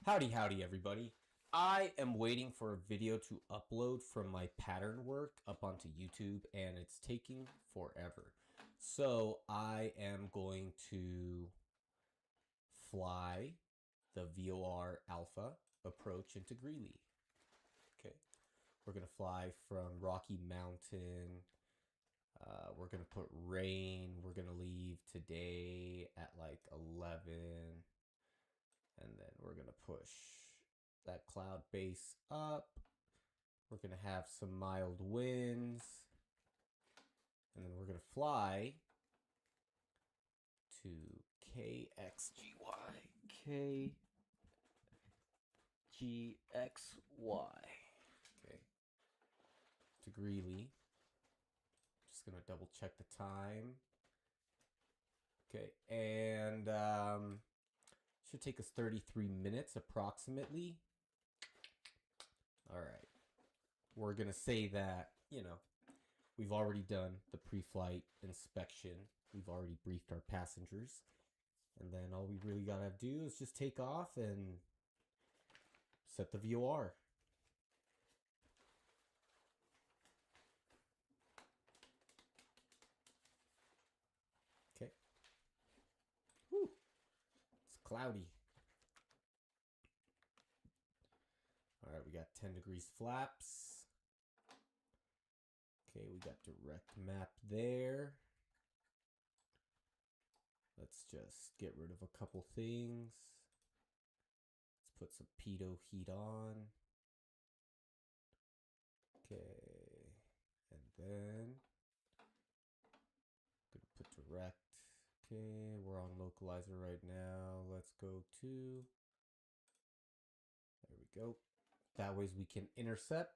Howdy everybody. I am waiting for a video to upload from my pattern work up onto YouTube and it's taking forever. So I am going to fly the VOR Alpha approach into Greeley. Okay, we're going to fly from Rocky Mountain. We're going to put rain. We're going to leave today at like 11. And then we're going to push that cloud base up. We're going to have some mild winds. And then we're going to fly to kgxy. Okay. To Greeley. Just going to double check the time. Okay. And should take us 33 minutes approximately. All right. We're going to say that, we've already done the pre-flight inspection. We've already briefed our passengers. And then all we really got to do is just take off and set the VOR. Okay. Whew. It's cloudy. All right, we got 10 degrees flaps. Okay, we got direct map there. Let's just get rid of a couple things. Let's put some pitot heat on. Okay, and then gonna put direct. Okay, we're on localizer right now. Let's go to, there we go. That way we can intercept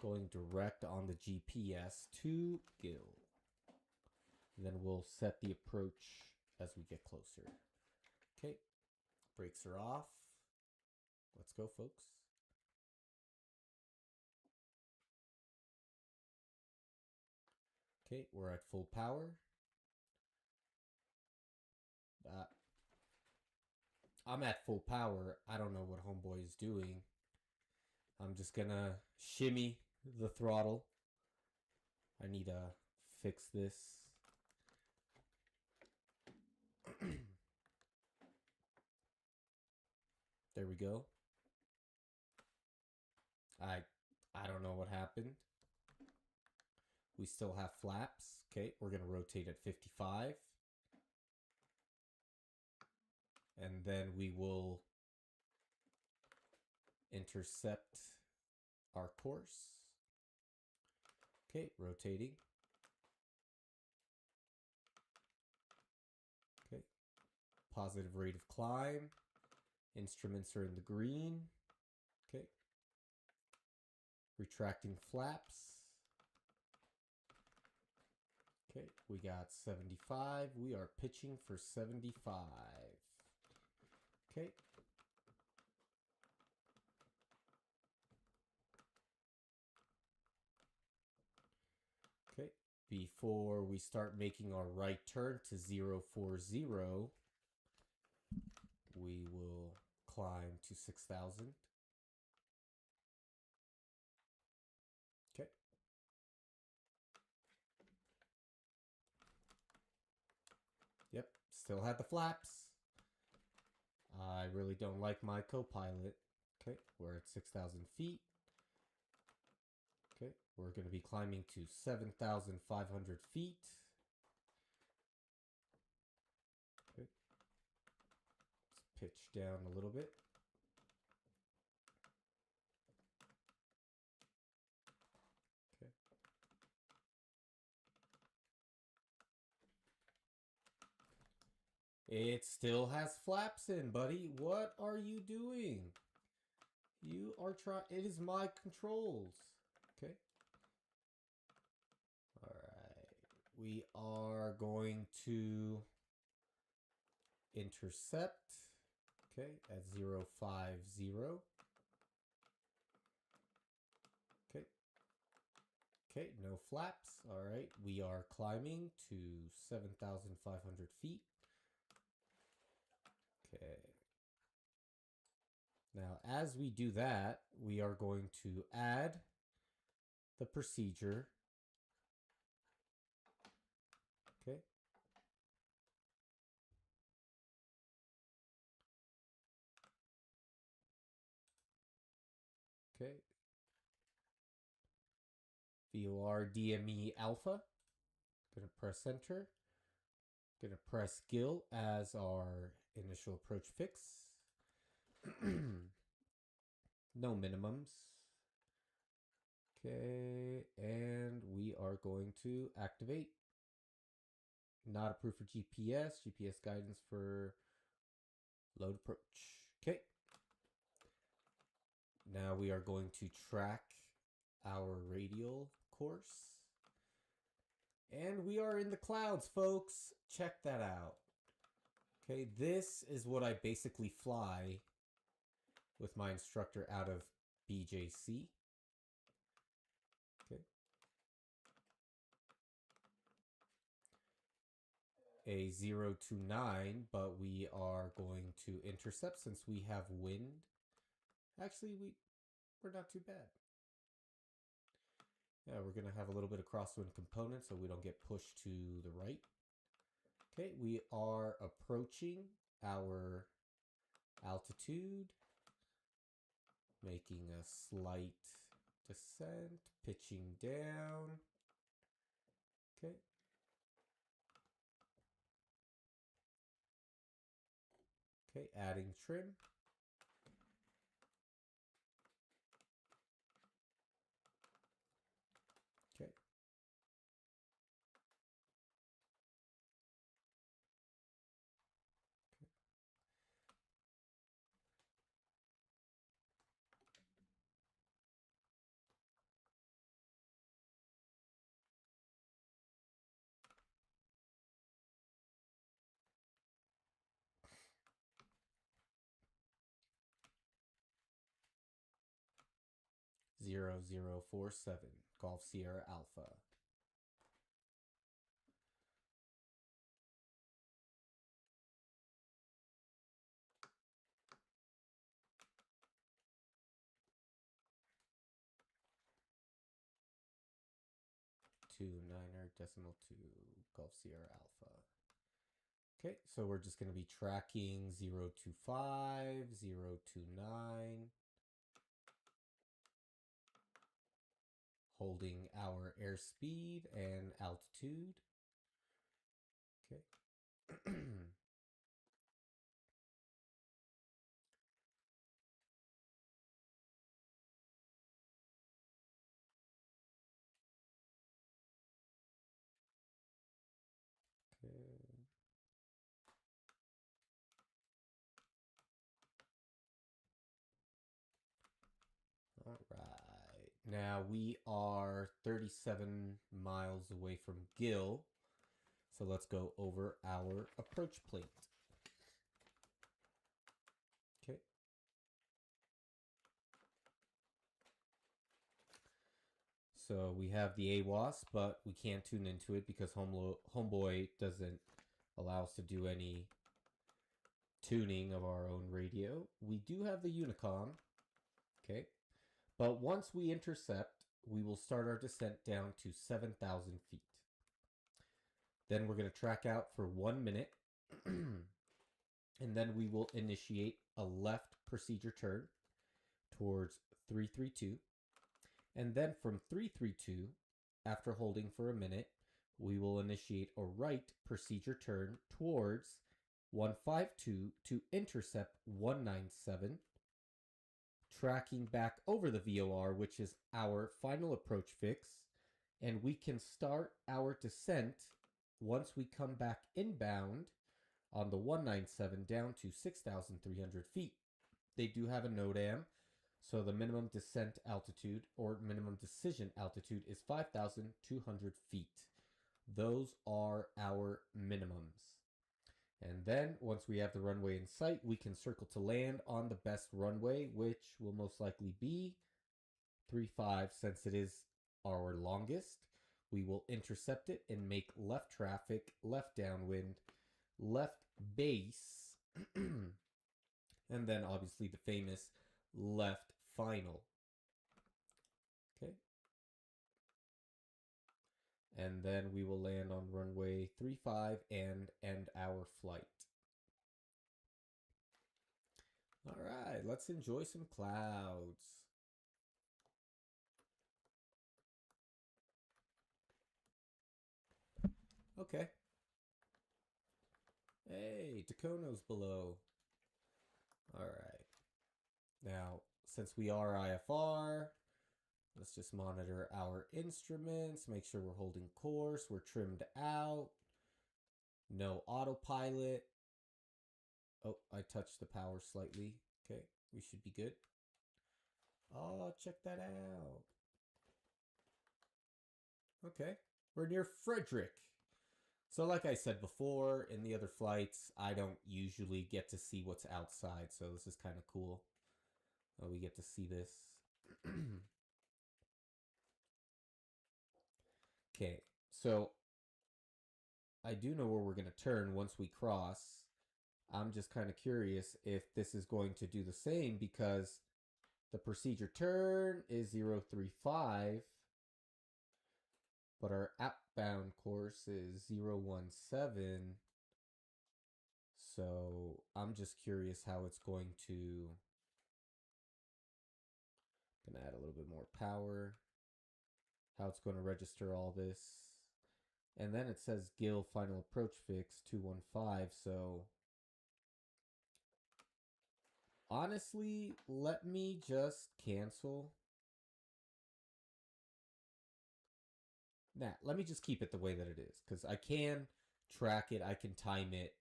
going direct on the GPS to Gill. Then we'll set the approach as we get closer. Okay, brakes are off. Let's go, folks. Okay, we're at full power. I'm at full power. I don't know what homeboy is doing. I'm just gonna shimmy the throttle. I need to fix this. There we go. I don't know what happened. We still have flaps. Okay, we're gonna rotate at 55. And then we will intercept our course. Okay, rotating. Okay, positive rate of climb. Instruments are in the green. Okay, retracting flaps. Okay, we got 75. We are pitching for 75. Okay. Okay, before we start making our right turn to 040, we will climb to 6,000. Okay. Yep, still had the flaps. I really don't like my co-pilot. Okay, we're at 6,000 feet. Okay, we're going to be climbing to 7,500 feet. Okay, let's pitch down a little bit. Okay. It still has flaps in, buddy. What are you doing? You are trying. It is my controls. Okay. All right. We are going to intercept. Okay, at 050. Okay. Okay, no flaps. All right. We are climbing to 7,500 feet. Okay. as we do that, we are going to add the procedure. Okay. Okay. VOR DME alpha. Gonna press enter. Gonna press GIL as our initial approach fix. No minimums. Okay, and we are going to activate. Not approved for GPS. GPS guidance for load approach. Okay. Now we are going to track our radial course. And we are in the clouds, folks. Check that out. Okay, this is what I basically fly with my instructor out of BJC. Okay. A 029, but we are going to intercept since we have wind. Actually, we're not too bad. Yeah, we're going to have a little bit of crosswind component so we don't get pushed to the right. Okay, we are approaching our altitude, making a slight descent, pitching down. Okay. Okay, adding trim. Okay. Zero 047 Golf Sierra Alpha. Two 9er.2 Golf Sierra Alpha. Okay, so we're just going to be tracking 025, 029, holding our airspeed and altitude. Okay. All right. Now we are 37 miles away from Gill. So let's go over our approach plate. Okay. So we have the AWAS, but we can't tune into it because Homeboy doesn't allow us to do any tuning of our own radio. We do have the Unicom. Okay. But once we intercept, we will start our descent down to 7,000 feet. Then we're going to track out for 1 minute. And then we will initiate a left procedure turn towards 332. And then from 332, after holding for a minute, we will initiate a right procedure turn towards 152 to intercept 197, tracking back over the VOR, which is our final approach fix, and we can start our descent once we come back inbound on the 197 down to 6,300 feet. They do have a NOTAM, so the minimum descent altitude or minimum decision altitude is 5,200 feet. Those are our minimums. And then once we have the runway in sight, we can circle to land on the best runway, which will most likely be 35 since it is our longest. We will intercept it and make left traffic, left downwind, left base, and then obviously the famous left final. Okay. And then we will land on runway 35 and end our flight. All right, let's enjoy some clouds. Okay. Hey, Takono's below. All right. Now, since we are IFR, let's just monitor our instruments, make sure we're holding course, we're trimmed out, no autopilot. Oh, I touched the power slightly. Okay, we should be good. Oh, check that out. Okay, we're near Frederick. So like I said before, in the other flights, I don't usually get to see what's outside, so this is kind of cool. We get to see this. Okay, so I do know where we're going to turn once we cross. I'm just kind of curious if this is going to do the same because the procedure turn is 035, but our outbound course is 017. So I'm just curious how it's going to... Gonna add a little bit more power. How it's going to register all this. And then it says Gill final approach fix 215. So honestly, let me just cancel. Nah, let me just keep it the way that it is because I can track it. I can time it.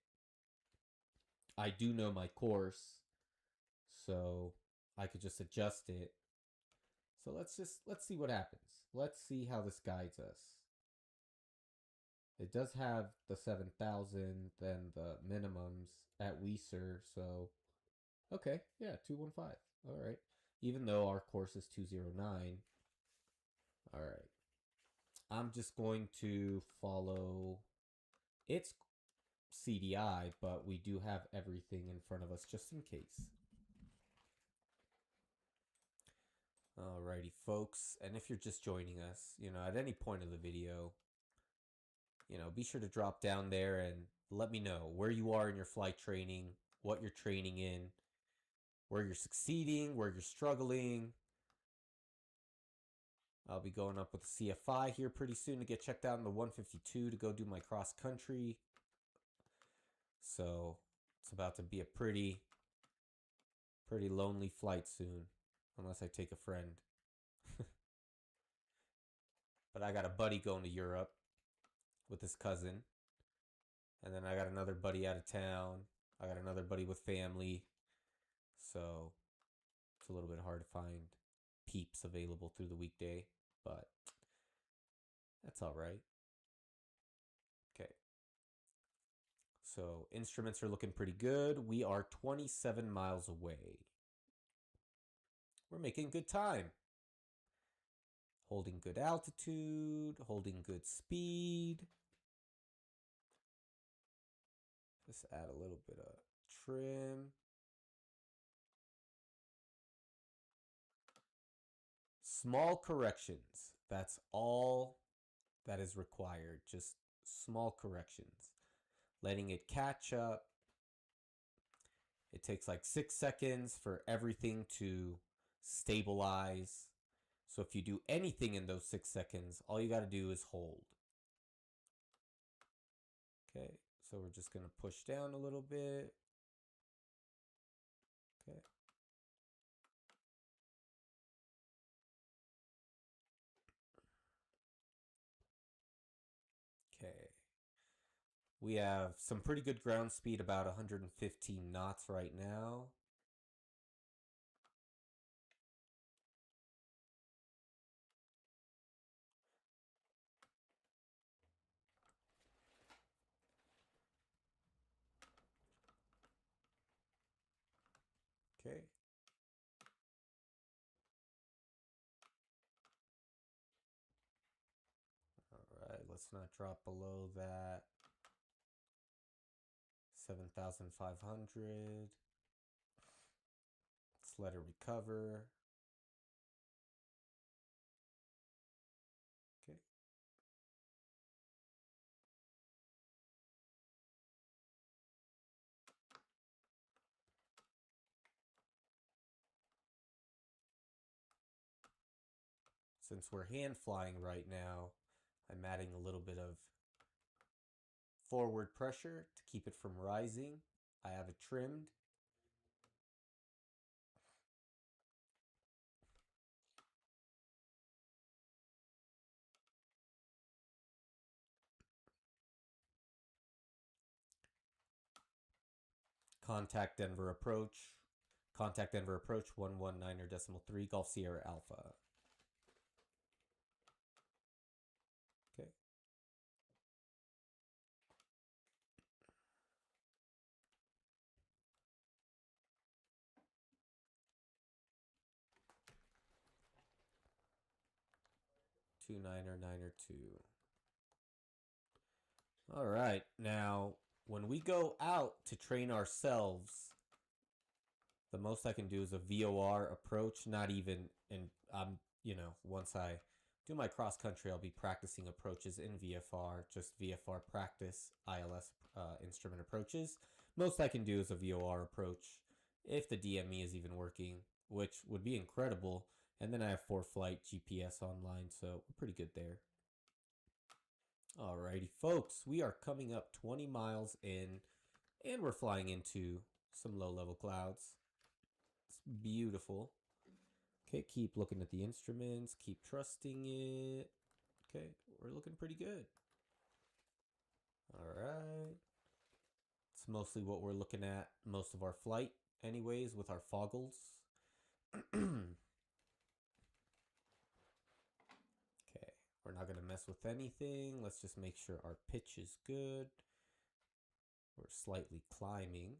I do know my course, so I could just adjust it. So let's see what happens. Let's see how this guides us. It does have the 7,000, then the minimums at Weiser, so okay, yeah, 215. All right. Even though our course is 209. All right. I'm just going to follow its CDI, but we do have everything in front of us just in case. Alrighty, folks. And if you're just joining us, at any point of the video, be sure to drop down there and let me know where you are in your flight training, what you're training in, where you're succeeding, where you're struggling. I'll be going up with the CFI here pretty soon to get checked out in the 152 to go do my cross country. So it's about to be a pretty lonely flight soon, unless I take a friend. But I got a buddy going to Europe with his cousin. And then I got another buddy out of town. I got another buddy with family. So it's a little bit hard to find peeps available through the weekday, but that's all right. Okay. So instruments are looking pretty good. We are 27 miles away. We're making good time. Holding good altitude, holding good speed. Just add a little bit of trim. Small corrections. That's all that is required. Just small corrections. Letting it catch up. It takes like 6 seconds for everything to stabilize. So if you do anything in those 6 seconds, all you got to do is hold. Okay, so we're just going to push down a little bit. Okay. Okay. We have some pretty good ground speed, about 115 knots right now. Okay. All right, let's not drop below that. 7,500. Let's let her recover. Okay. Since we're hand flying right now, I'm adding a little bit of forward pressure to keep it from rising. I have it trimmed. Contact Denver approach. Contact Denver approach 119.3 Golf Sierra Alpha. Okay. Two niner 2. All right. Now, when we go out to train ourselves, the most I can do is a VOR approach, not even, and once I do my cross country, I'll be practicing approaches in VFR, just VFR practice, ILS instrument approaches. Most I can do is a VOR approach, if the DME is even working, which would be incredible. And then I have 4-flight GPS online, so we're pretty good there. Alrighty, folks, we are coming up 20 miles in, and we're flying into some low-level clouds. It's beautiful. Okay, keep looking at the instruments, keep trusting it. Okay, we're looking pretty good. Alright. It's mostly what we're looking at most of our flight anyways with our foggles. Okay, we're not going to mess with anything. Let's just make sure our pitch is good. We're slightly climbing.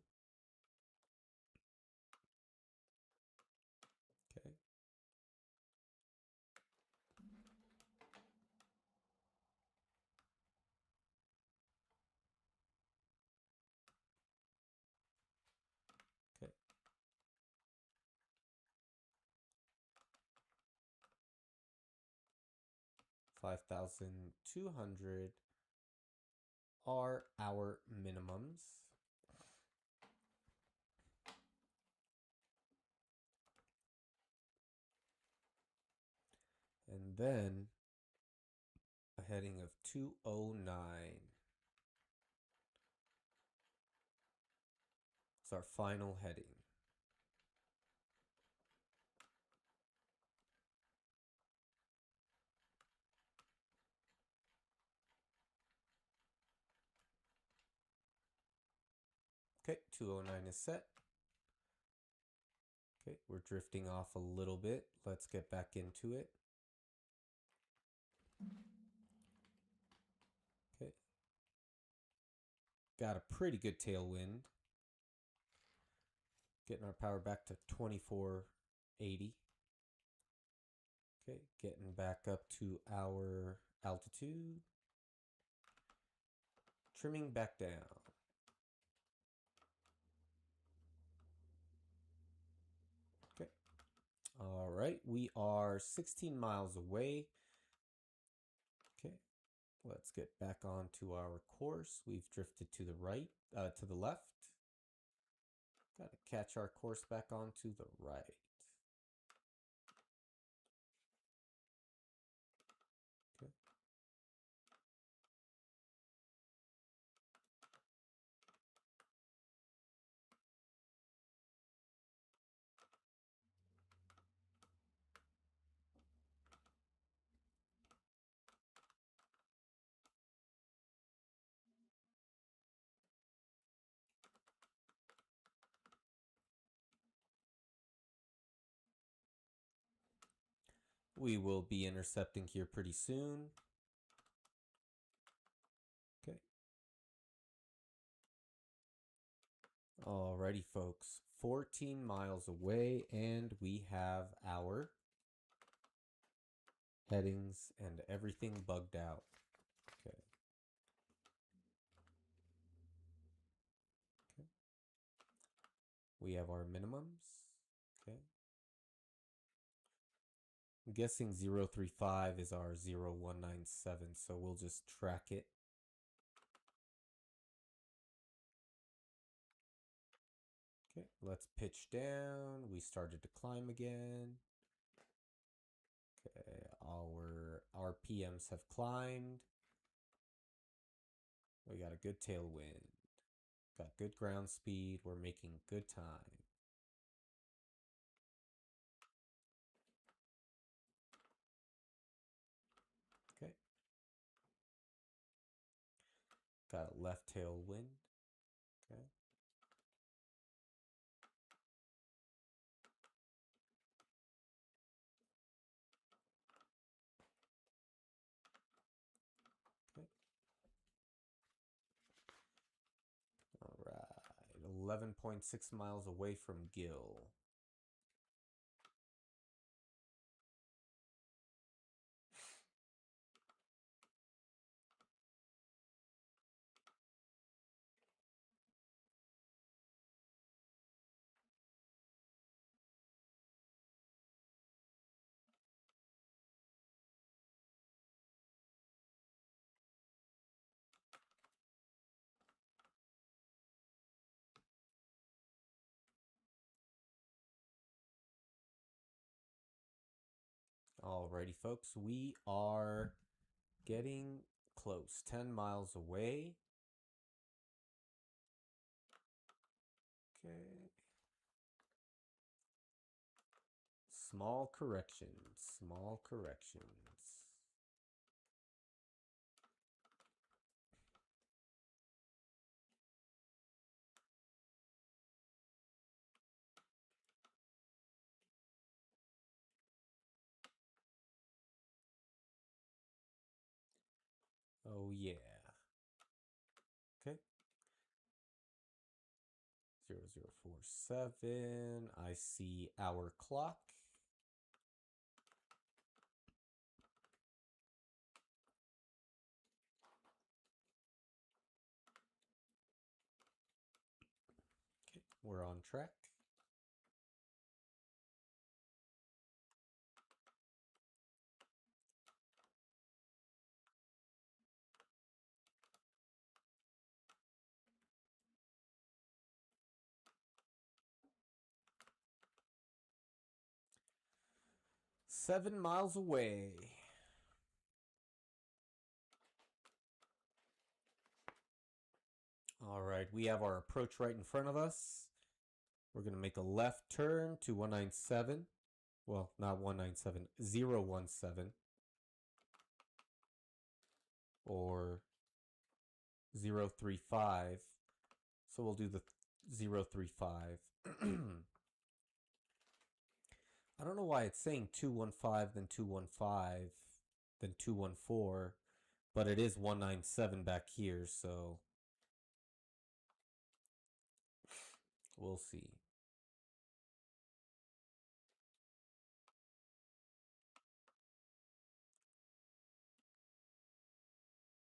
Okay. Okay. 5,200 are our minimums. And then a heading of 209. It's our final heading. Okay, 209 is set. Okay, we're drifting off a little bit. Let's get back into it. Okay. Got a pretty good tailwind. Getting our power back to 2480. Okay, getting back up to our altitude. Trimming back down. Okay. All right, we are 16 miles away. Okay, let's get back onto our course. We've drifted to the right, to the left. Got to catch our course back onto the right. Okay. We will be intercepting here pretty soon. Okay. Alrighty, folks. 14 miles away, and we have our headings and everything bugged out. Okay. Okay. We have our minimums. Okay. I'm guessing 035 is our 0197, so we'll just track it. Okay, let's pitch down. We started to climb again. Okay, our RPMs have climbed. We got a good tailwind. Got good ground speed. We're making good time. Okay. Got a left tailwind. Okay. Okay. All right. 11.6 miles away from Gill. Alrighty, folks, we are getting close. 10 miles away. Okay. Small corrections. Small corrections. Oh, yeah. Okay. 0047. I see our clock. Okay, we're on track. Seven miles away. All right, we have our approach right in front of us. We're going to make a left turn to 197. Well, not 197, 017. Or 035. So we'll do the 035. I don't know why it's saying 215, then 215, then 214, but it is 197 back here, so we'll see.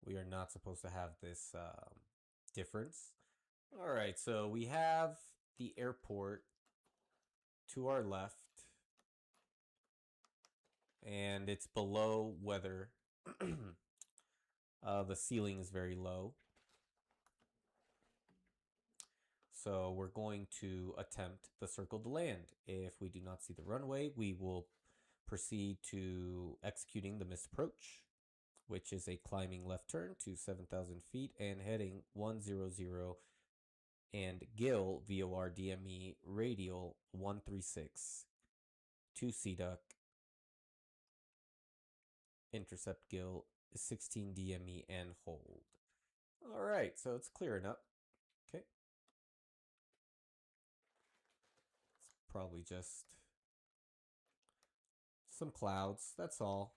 We are not supposed to have this difference. All right, so we have the airport to our left, and it's below weather. The ceiling is very low. So we're going to attempt the circle to land. If we do not see the runway, we will proceed to executing the missed approach, which is a climbing left turn to 7,000 feet and heading 100 and Gill VOR DME radial 136 to CDUC. Intercept Gill 16 DME and hold. All right, so it's clearing up. Okay. It's probably just some clouds, that's all.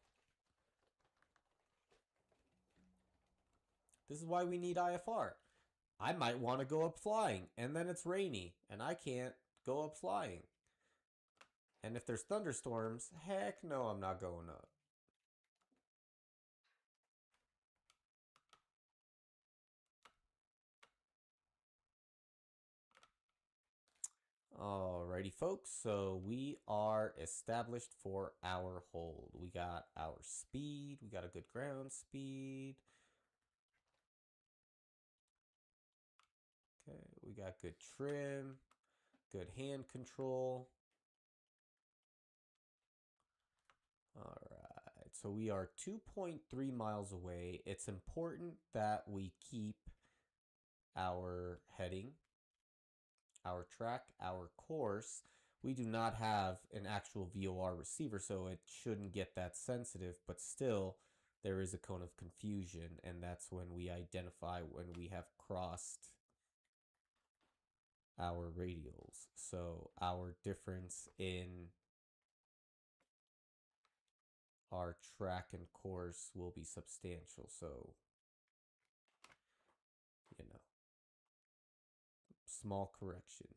This is why we need IFR. I might want to go up flying, and then it's rainy, and I can't go up flying. And if there's thunderstorms, heck no, I'm not going up. Alrighty, folks, so we are established for our hold. We got our speed, we got a good ground speed. Okay, we got good trim, good hand control. Alright, so we are 2.3 miles away. It's important that we keep our heading, our track, our course. We do not have an actual VOR receiver, so it shouldn't get that sensitive, but still there is a cone of confusion, and that's when we identify when we have crossed our radials. So our difference in our track and course will be substantial. So, you know, small corrections.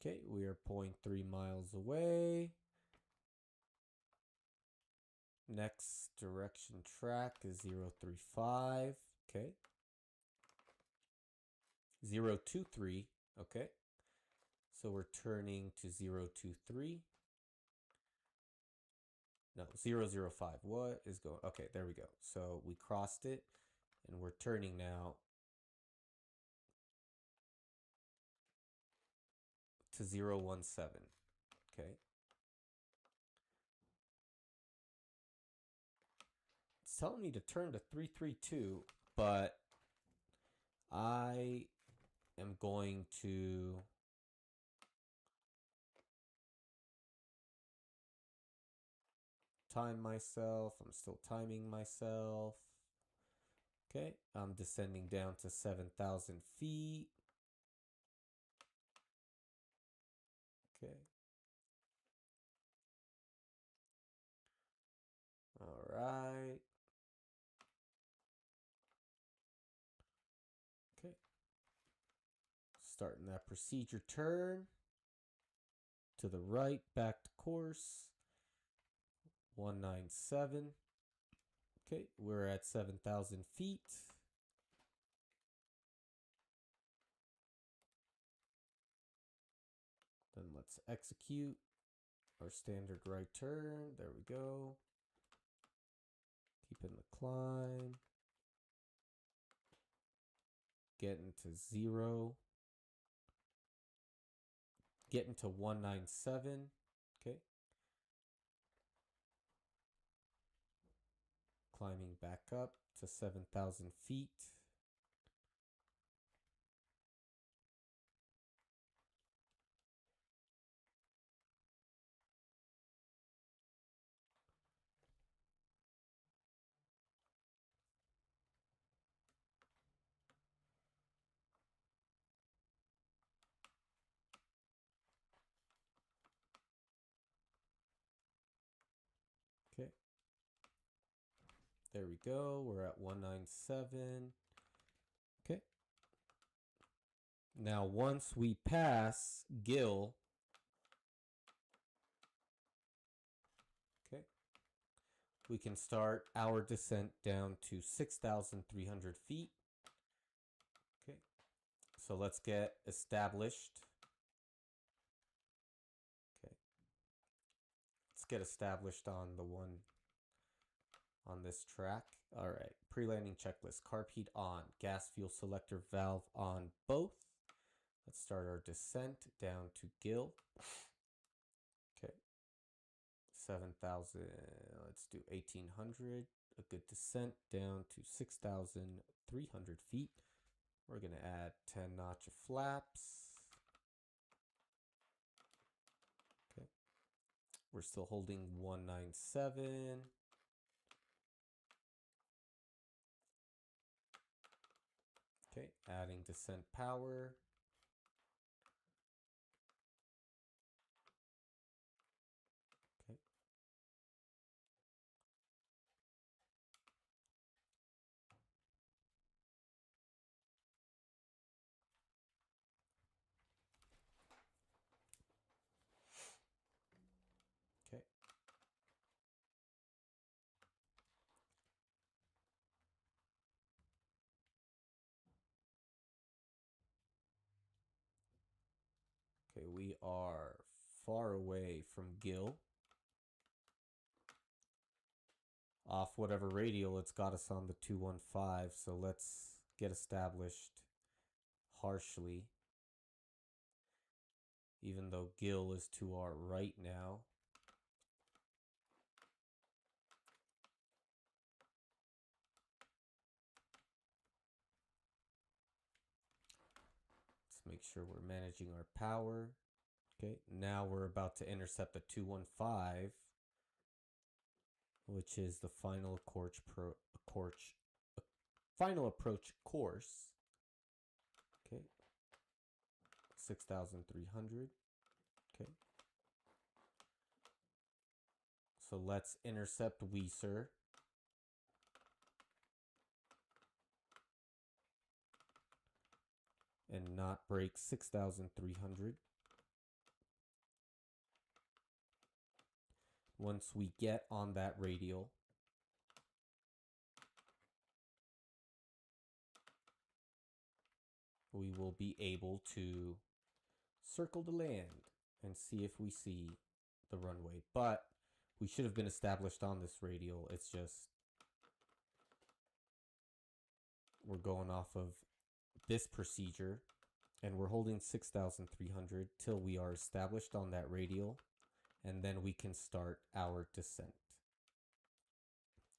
Okay, we are 0.3 miles away. Next direction track is 035. Okay. 023. Okay. So we're turning to 023. No, 005. What is going? Okay, there we go. So we crossed it and we're turning now to 017. Okay. It's telling me to turn to 332, but I am going to time myself. I'm still timing myself. Okay, I'm descending down to 7,000 feet. Okay. All right. Okay. Starting that procedure turn to the right, back to course. 197. Okay, we're at 7,000 feet. Then let's execute our standard right turn. There we go. Keeping the climb. Getting to 0. Getting to 197. Okay. Climbing back up to 7,000 feet. Okay. There we go. We're at 197. Okay. Now, once we pass Gill, okay, we can start our descent down to 6,300 feet. Okay. So let's get established. Okay. Let's get established on the one on this track. All right. Pre-landing checklist. Carb heat on. Gas fuel selector valve on both. Let's start our descent down to Gill. Okay. 7,000. Let's do 1,800. A good descent down to 6,300 feet. We're going to add 10 notch of flaps. Okay. We're still holding 197. Okay, adding descent power. Okay. Okay, we are far away from Gil. Off whatever radial, it's got us on the 215, so let's get established harshly. Even though Gil is to our right now. Let's make sure we're managing our power. Okay, now we're about to intercept the 215, which is the final final approach course. Okay, 6,300. Okay, so let's intercept Weiser. And not break 6,300. Once we get on that radial, we will be able to circle the land and see if we see the runway. But we should have been established on this radial. It's just we're going off of this procedure, and we're holding 6,300 till we are established on that radial, and then we can start our descent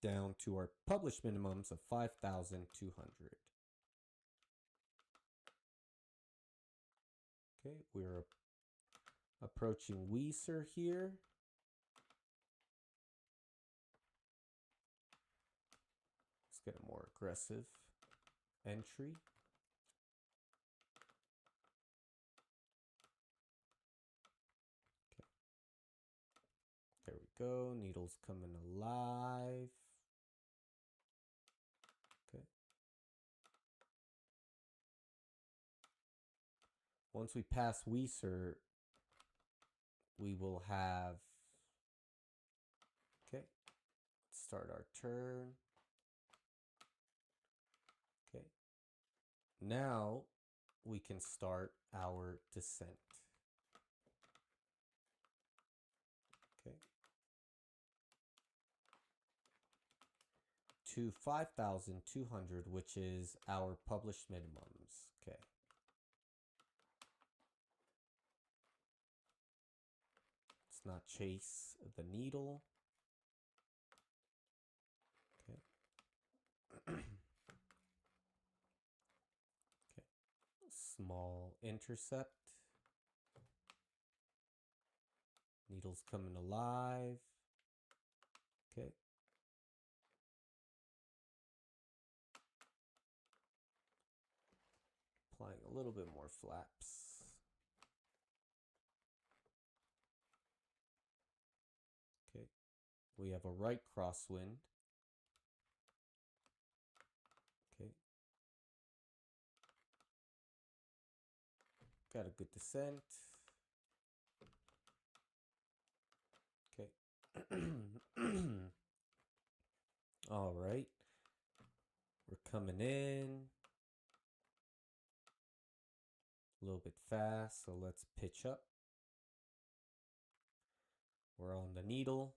down to our published minimums of 5,200. Okay, we're approaching Weiser here. Let's get a more aggressive entry. Okay. There we go. Needle's coming alive. Okay. Once we pass Weiser, we will have, okay, let's start our turn. Okay. Now we can start our descent. Okay. To 5,200, which is our published minimums. Okay. Let's not chase the needle. Okay. Okay. Small intercept. Needle's coming alive. Okay. Applying a little bit more flaps. Okay. We have a right crosswind. Okay. Got a good descent. Okay. All right. We're coming in a little bit fast, so let's pitch up. We're on the needle.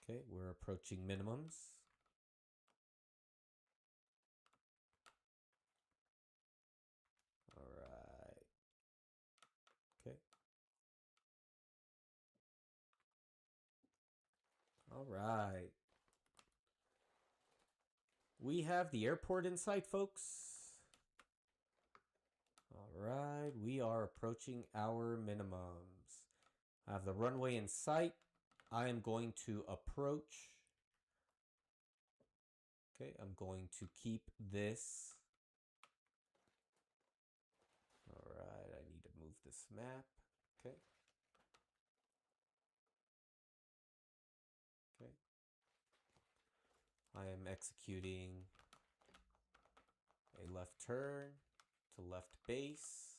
Okay, we're approaching minimums. All right. Okay. All right. We have the airport in sight, folks. All right, we are approaching our minimums. I have the runway in sight. I am going to approach. Okay, I'm going to keep this. All right, I need to move this map. Okay. Okay. I am executing a left turn to left base.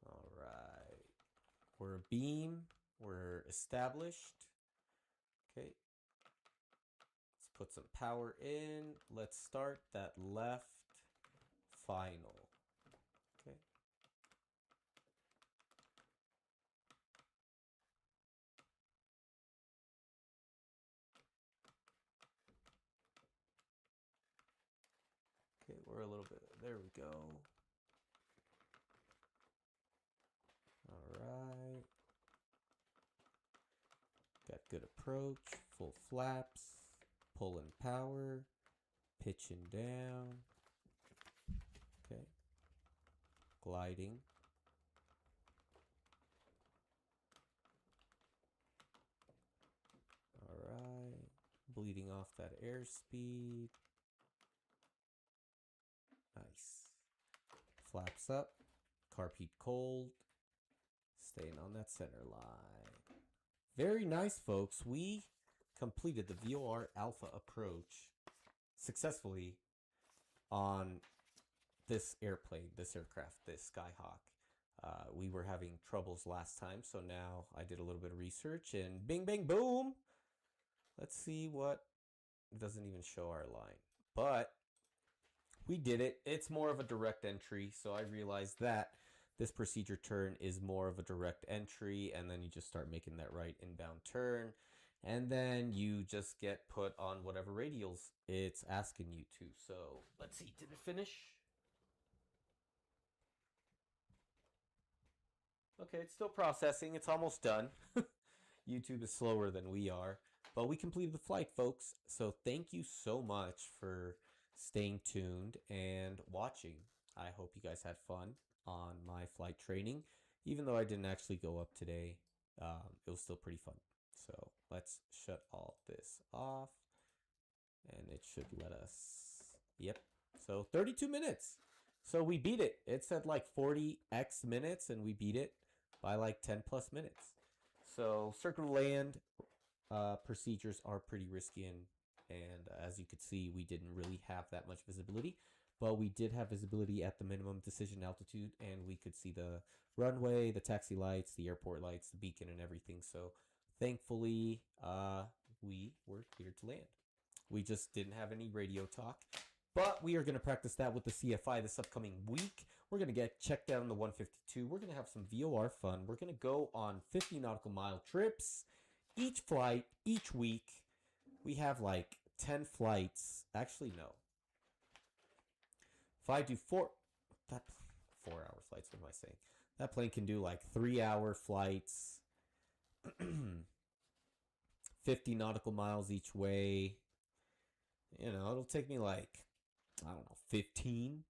All right. We're a beam. We're established. Okay. Let's put some power in. Let's start that left final. little bit. There we go. All right. Got good approach, full flaps, pulling power, pitching down. Okay. Gliding. All right. Bleeding off that airspeed. Nice. Flaps up. Carpet cold. Staying on that center line. Very nice, folks. We completed the VOR Alpha approach successfully on this airplane, this aircraft, this Skyhawk. We were having troubles last time, so now I did a little bit of research and bing, bang, boom. Let's see what, it doesn't even show our line, but we did it. It's more of a direct entry, so I realized that this procedure turn is more of a direct entry, and then you just start making that right inbound turn, and then you just get put on whatever radials it's asking you to. So let's see, did it finish? Okay, it's still processing. It's almost done. YouTube is slower than we are, but we completed the flight, folks. So thank you so much for staying tuned and watching. I hope you guys had fun on my flight training. Even though I didn't actually go up today, it was still pretty fun. So let's shut all this off, and it should let us, yep. So 32 minutes. So we beat it. It said like 40x minutes, and we beat it by like 10 plus minutes. So circle land procedures are pretty risky, and as you could see, we didn't really have that much visibility, but we did have visibility at the minimum decision altitude, and we could see the runway, the taxi lights, the airport lights, the beacon, and everything. So thankfully, we were cleared to land. We just didn't have any radio talk, but we are going to practice that with the CFI this upcoming week. We're going to get checked out on the 152. We're going to have some VOR fun. We're going to go on 50 nautical mile trips each flight, each week. We have like 10 flights. Actually, no. If I do 4-hour flights, what am I saying? That plane can do like 3-hour flights, 50 nautical miles each way. You know, it'll take me like, I don't know, 15.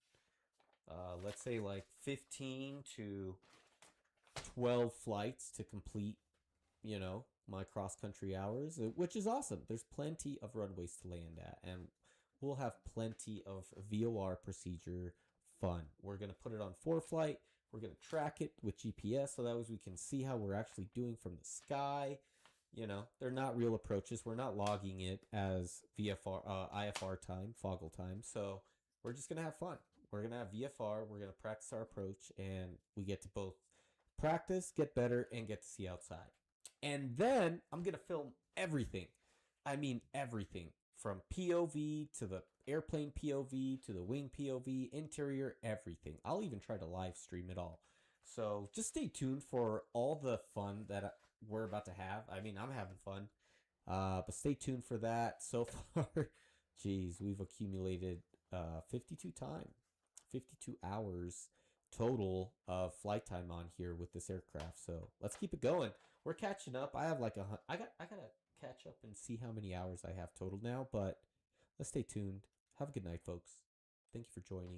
Let's say like 15 to 12 flights to complete, you know, my cross-country hours, which is awesome. There's plenty of runways to land at, and we'll have plenty of VOR procedure fun. We're going to put it on ForeFlight. We're going to track it with GPS, so that way we can see how we're actually doing from the sky. You know, they're not real approaches. We're not logging it as VFR, IFR time, Foggle time. So we're just going to have fun. We're going to have VFR. We're going to practice our approach, and we get to both practice, get better, and get to see outside. And then I'm going to film everything. I mean, everything from POV to the airplane POV to the wing POV, interior, everything. I'll even try to live stream it all. So just stay tuned for all the fun that we're about to have. I mean, I'm having fun, but stay tuned for that. So far, geez, we've accumulated 52 hours total of flight time on here with this aircraft. So let's keep it going. We're catching up. I have like I gotta catch up and see how many hours I have total now, but let's stay tuned. Have a good night, folks. Thank you for joining.